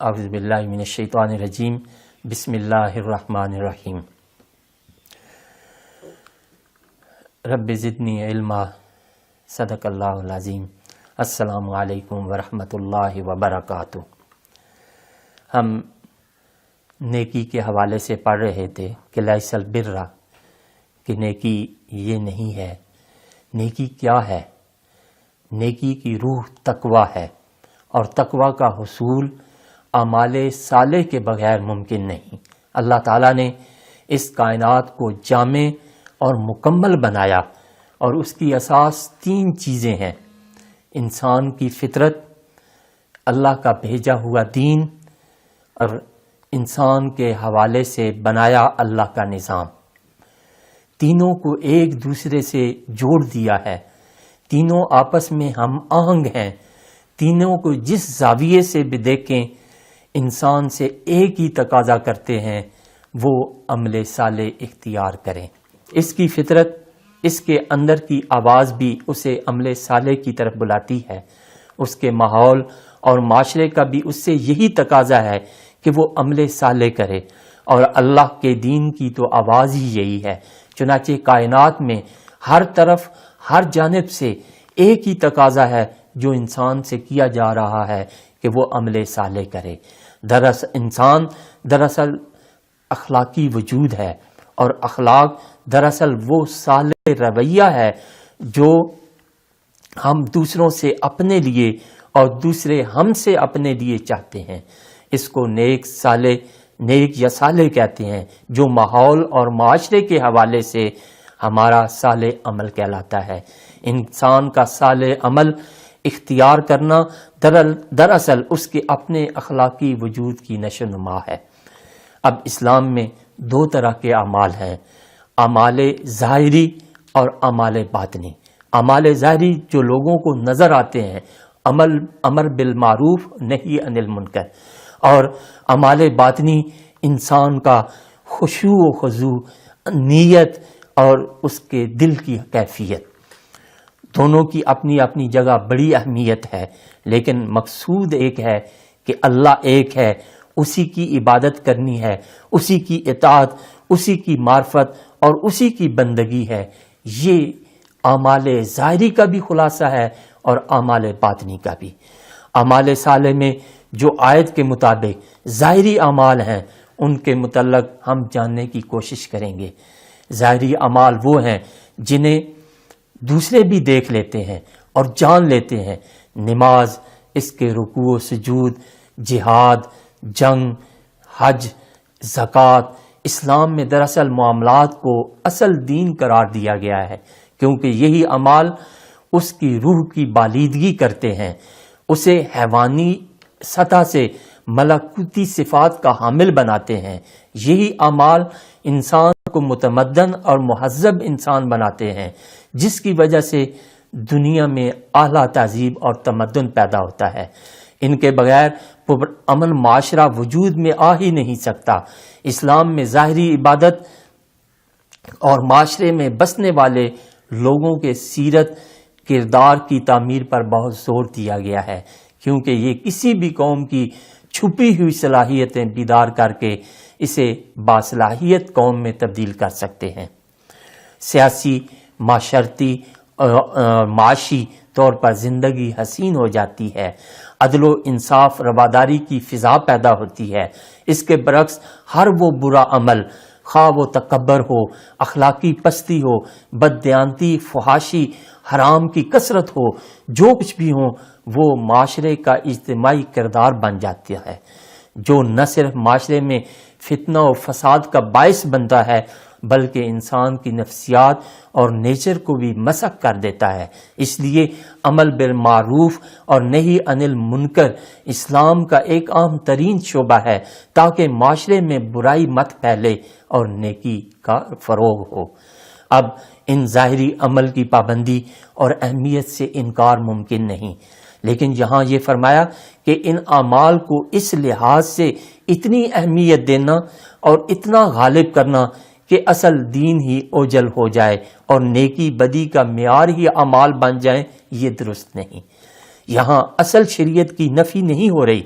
اعوذ باللہ من الشیطان الرجیم بسم اللہ الرحمن الرحیم رب زدنی علما صدق اللہ العظیم السلام علیکم ورحمۃ اللہ وبرکاتہ۔ ہم نیکی کے حوالے سے پڑھ رہے تھے کہ لیس البر کہ نیکی یہ نہیں ہے۔ نیکی کیا ہے؟ نیکی کی روح تقویٰ ہے، اور تقویٰ کا حصول اعمال صالح کے بغیر ممکن نہیں۔ اللہ تعالیٰ نے اس کائنات کو جامع اور مکمل بنایا، اور اس کی اساس 3 چیزیں ہیں: انسان کی فطرت، اللہ کا بھیجا ہوا دین، اور انسان کے حوالے سے بنایا اللہ کا نظام۔ تینوں کو ایک دوسرے سے جوڑ دیا ہے، تینوں آپس میں ہم آہنگ ہیں۔ تینوں کو جس زاویے سے بھی دیکھیں انسان سے ایک ہی تقاضا کرتے ہیں، وہ عمل صالح اختیار کریں۔ اس کی فطرت، اس کے اندر کی آواز بھی اسے عمل صالح کی طرف بلاتی ہے۔ اس کے ماحول اور معاشرے کا بھی اس سے یہی تقاضا ہے کہ وہ عمل صالح کرے، اور اللہ کے دین کی تو آواز ہی یہی ہے۔ چنانچہ کائنات میں ہر طرف، ہر جانب سے ایک ہی تقاضا ہے جو انسان سے کیا جا رہا ہے کہ وہ عمل صالح کرے۔ انسان دراصل اخلاقی وجود ہے، اور اخلاق دراصل وہ صالح رویہ ہے جو ہم دوسروں سے اپنے لیے اور دوسرے ہم سے اپنے لیے چاہتے ہیں۔ اس کو نیک یا صالح کہتے ہیں، جو ماحول اور معاشرے کے حوالے سے ہمارا صالح عمل کہلاتا ہے۔ انسان کا صالح عمل اختیار کرنا دراصل اس کے اپنے اخلاقی وجود کی نشو و نما ہے۔ اب اسلام میں 2 طرح کے اعمال ہیں: اعمال ظاہری اور اعمال باطنی۔ اعمال ظاہری جو لوگوں کو نظر آتے ہیں، امر بالمعروف نہی عن المنکر، اور اعمال باطنی انسان کا خشوع و خضوع، نیت اور اس کے دل کی کیفیت۔ دونوں کی اپنی اپنی جگہ بڑی اہمیت ہے، لیکن مقصود ایک ہے کہ اللہ ایک ہے، اسی کی عبادت کرنی ہے، اسی کی اطاعت، اسی کی معرفت اور اسی کی بندگی ہے۔ یہ اعمال ظاہری کا بھی خلاصہ ہے اور اعمال باطنی کا بھی۔ اعمال صالح میں جو آیت کے مطابق ظاہری اعمال ہیں، ان کے متعلق ہم جاننے کی کوشش کریں گے۔ ظاہری اعمال وہ ہیں جنہیں دوسرے بھی دیکھ لیتے ہیں اور جان لیتے ہیں: نماز، اس کے رکوع و سجود، جہاد، جنگ، حج، زکوٰۃ۔ اسلام میں دراصل معاملات کو اصل دین قرار دیا گیا ہے، کیونکہ یہی اعمال اس کی روح کی بالیدگی کرتے ہیں، اسے حیوانی سطح سے ملکوتی صفات کا حامل بناتے ہیں۔ یہی اعمال انسان کو متمدن اور مہذب انسان بناتے ہیں، جس کی وجہ سے دنیا میں اعلیٰ تہذیب اور تمدن پیدا ہوتا ہے۔ ان کے بغیر امن معاشرہ وجود میں آ ہی نہیں سکتا۔ اسلام میں ظاہری عبادت اور معاشرے میں بسنے والے لوگوں کے سیرت کردار کی تعمیر پر بہت زور دیا گیا ہے، کیونکہ یہ کسی بھی قوم کی چھپی ہوئی صلاحیتیں بیدار کر کے اسے باصلاحیت قوم میں تبدیل کر سکتے ہیں۔ سیاسی، معاشرتی اور معاشی طور پر زندگی حسین ہو جاتی ہے، عدل و انصاف، رواداری کی فضا پیدا ہوتی ہے۔ اس کے برعکس ہر وہ برا عمل، خواہ وہ تکبر ہو، اخلاقی پستی ہو، بددیانتی، فحاشی، حرام کی کثرت ہو، جو کچھ بھی ہو، وہ معاشرے کا اجتماعی کردار بن جاتا ہے، جو نہ صرف معاشرے میں فتنہ و فساد کا باعث بنتا ہے بلکہ انسان کی نفسیات اور نیچر کو بھی مسخ کر دیتا ہے۔ اس لیے عمل بالمعروف اور نہی عن المنکر اسلام کا ایک اہم ترین شعبہ ہے، تاکہ معاشرے میں برائی مت پھیلے اور نیکی کا فروغ ہو۔ اب ان ظاہری عمل کی پابندی اور اہمیت سے انکار ممکن نہیں، لیکن یہاں یہ فرمایا کہ ان اعمال کو اس لحاظ سے اتنی اہمیت دینا اور اتنا غالب کرنا کہ اصل دین ہی اوجل ہو جائے اور نیکی بدی کا معیار ہی اعمال بن جائیں، یہ درست نہیں۔ یہاں اصل شریعت کی نفی نہیں ہو رہی،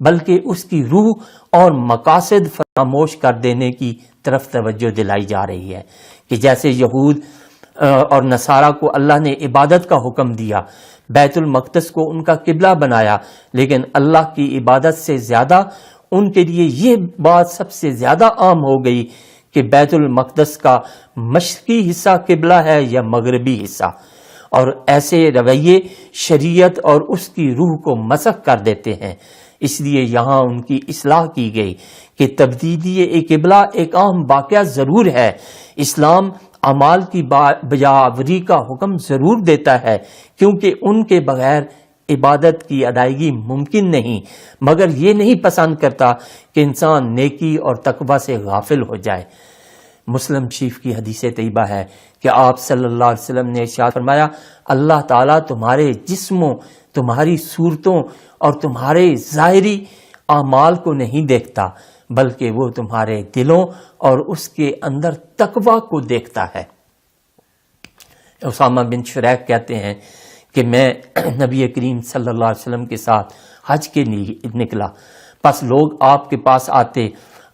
بلکہ اس کی روح اور مقاصد فراموش کر دینے کی طرف توجہ دلائی جا رہی ہے کہ جیسے یہود اور نصارہ کو اللہ نے عبادت کا حکم دیا، بیت المقدس کو ان کا قبلہ بنایا، لیکن اللہ کی عبادت سے زیادہ ان کے لیے یہ بات سب سے زیادہ عام ہو گئی کہ بیت المقدس کا مشرقی حصہ قبلہ ہے یا مغربی حصہ، اور ایسے رویے شریعت اور اس کی روح کو مسخ کر دیتے ہیں۔ اس لیے یہاں ان کی اصلاح کی گئی کہ تبدیلی قبلہ ایک عام واقعہ ضرور ہے، اسلام اعمال کی بجاوری کا حکم ضرور دیتا ہے، کیونکہ ان کے بغیر عبادت کی ادائیگی ممکن نہیں، مگر یہ نہیں پسند کرتا کہ انسان نیکی اور تقوی سے غافل ہو جائے۔ مسلم شریف کی حدیث طیبہ ہے کہ آپ صلی اللہ علیہ وسلم نے ارشاد فرمایا، اللہ تعالیٰ تمہارے جسموں، تمہاری صورتوں اور تمہارے ظاہری اعمال کو نہیں دیکھتا، بلکہ وہ تمہارے دلوں اور اس کے اندر تقوی کو دیکھتا ہے۔ اسامہ بن شریح کہتے ہیں کہ میں نبی کریم صلی اللہ علیہ وسلم کے ساتھ حج کے لیے نکلا، پس لوگ آپ کے پاس آتے،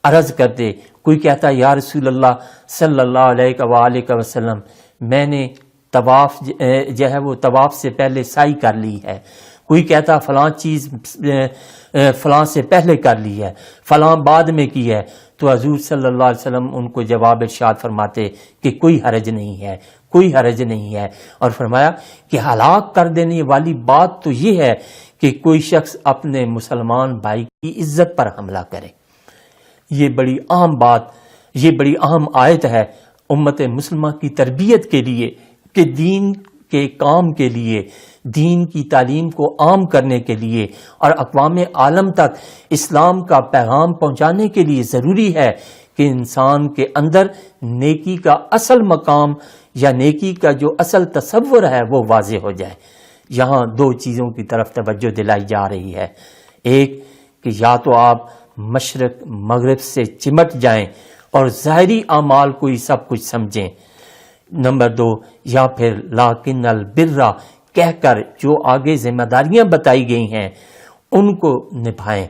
عرض کرتے، کوئی کہتا یا رسول اللہ صلی اللہ علیہ وآلہ وسلم میں نے طواف جو ہے وہ طواف سے پہلے سعی کر لی ہے، کوئی کہتا فلاں چیز فلاں سے پہلے کر لی ہے، فلاں بعد میں کی ہے، تو حضور صلی اللہ علیہ وسلم ان کو جواب ارشاد فرماتے کہ کوئی حرج نہیں ہے، کوئی حرج نہیں ہے، اور فرمایا کہ ہلاک کر دینے والی بات تو یہ ہے کہ کوئی شخص اپنے مسلمان بھائی کی عزت پر حملہ کرے۔ یہ بڑی اہم بات، یہ بڑی اہم آیت ہے امت مسلمہ کی تربیت کے لیے کہ دین کے کام کے لیے، دین کی تعلیم کو عام کرنے کے لیے اور اقوام عالم تک اسلام کا پیغام پہنچانے کے لیے ضروری ہے کہ انسان کے اندر نیکی کا اصل مقام یا نیکی کا جو اصل تصور ہے وہ واضح ہو جائے۔ یہاں دو چیزوں کی طرف توجہ دلائی جا رہی ہے، ایک کہ یا تو آپ مشرق مغرب سے چمٹ جائیں اور ظاہری اعمال کو ہی سب کچھ سمجھیں، نمبر دو یا پھر لیکن البر کہہ کر جو آگے ذمہ داریاں بتائی گئی ہیں ان کو نبھائیں،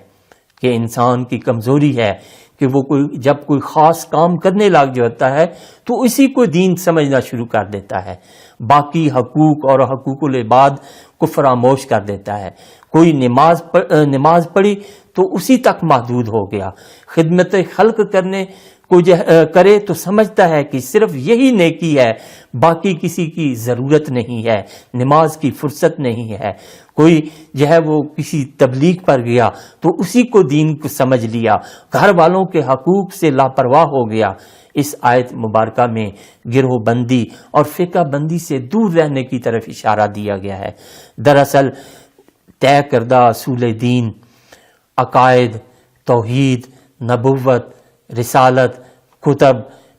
کہ انسان کی کمزوری ہے کہ وہ جب کوئی خاص کام کرنے لگ جاتا ہے تو اسی کو دین سمجھنا شروع کر دیتا ہے، باقی حقوق اور حقوق العباد کو فراموش کر دیتا ہے۔ کوئی نماز پڑھی تو اسی تک محدود ہو گیا، خدمت خلق کرنے کو کرے تو سمجھتا ہے کہ صرف یہی نیکی ہے، باقی کسی کی ضرورت نہیں ہے، نماز کی فرصت نہیں ہے۔ کوئی جو ہے وہ کسی تبلیغ پر گیا تو اسی کو دین کو سمجھ لیا، گھر والوں کے حقوق سے لاپرواہ ہو گیا۔ اس آیت مبارکہ میں گروہ بندی اور فرقہ بندی سے دور رہنے کی طرف اشارہ دیا گیا ہے۔ دراصل طے کردہ اصول دین، عقائد، توحید، نبوت، رسالت، کتب،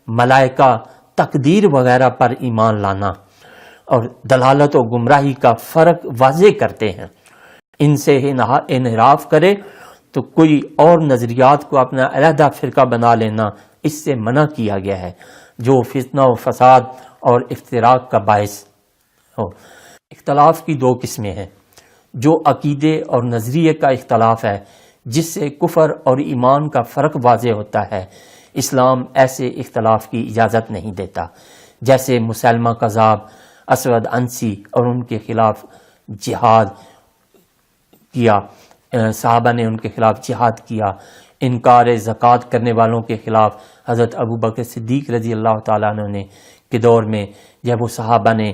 ملائکہ، تقدیر وغیرہ پر ایمان لانا اور دلالت و گمراہی کا فرق واضح کرتے ہیں۔ ان سے انحراف کرے تو کوئی اور نظریات کو اپنا علیحدہ فرقہ بنا لینا اس سے منع کیا گیا ہے، جو فتنہ و فساد اور افتراق کا باعث ہو۔ اختلاف کی دو قسمیں ہیں، جو عقیدے اور نظریے کا اختلاف ہے جس سے کفر اور ایمان کا فرق واضح ہوتا ہے۔ اسلام ایسے اختلاف کی اجازت نہیں دیتا، جیسے مسلمہ کذاب، اسود عنسی اور ان کے خلاف جہاد کیا، صحابہ نے ان کے خلاف جہاد کیا، انکار زکوٰۃ کرنے والوں کے خلاف حضرت ابوبکر صدیق رضی اللہ تعالیٰ عنہ نے کے دور میں جب وہ صحابہ نے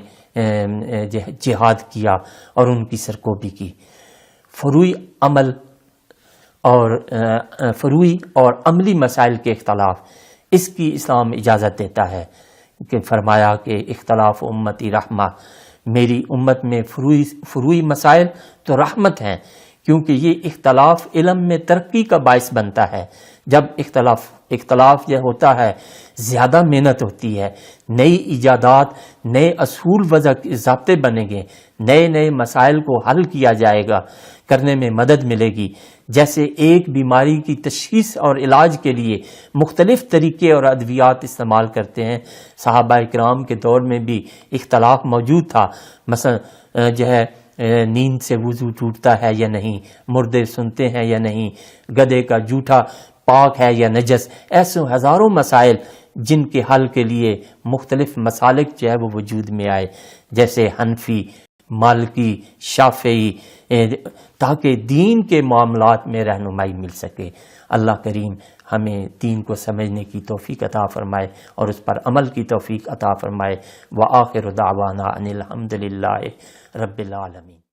جہاد کیا اور ان کی سرکوبی کی۔ فروعی اور عملی مسائل کے اختلاف، اس کی اسلام اجازت دیتا ہے کہ فرمایا کہ اختلاف امتی رحمہ، میری امت میں فروعی مسائل تو رحمت ہیں، کیونکہ یہ اختلاف علم میں ترقی کا باعث بنتا ہے۔ جب اختلاف یہ ہوتا ہے زیادہ محنت ہوتی ہے، نئی ایجادات، نئے اصول وضع ضابطے بنیں گے، نئے مسائل کو حل کیا جائے گا، کرنے میں مدد ملے گی۔ جیسے ایک بیماری کی تشخیص اور علاج کے لیے مختلف طریقے اور ادویات استعمال کرتے ہیں، صحابہ کرام کے دور میں بھی اختلاف موجود تھا۔ مثلا جو ہے نیند سے وضو ٹوٹتا ہے یا نہیں، مردے سنتے ہیں یا نہیں، گدھے کا جوٹا پاک ہے یا نجس، ایسے ہزاروں مسائل جن کے حل کے لیے مختلف مسالک جو ہے وہ وجود میں آئے، جیسے حنفی، مالکی، شافعی، تاکہ دین کے معاملات میں رہنمائی مل سکے۔ اللہ کریم ہمیں دین کو سمجھنے کی توفیق عطا فرمائے اور اس پر عمل کی توفیق عطا فرمائے۔ وآخر دعوانا ان الحمد للہ رب العالمین۔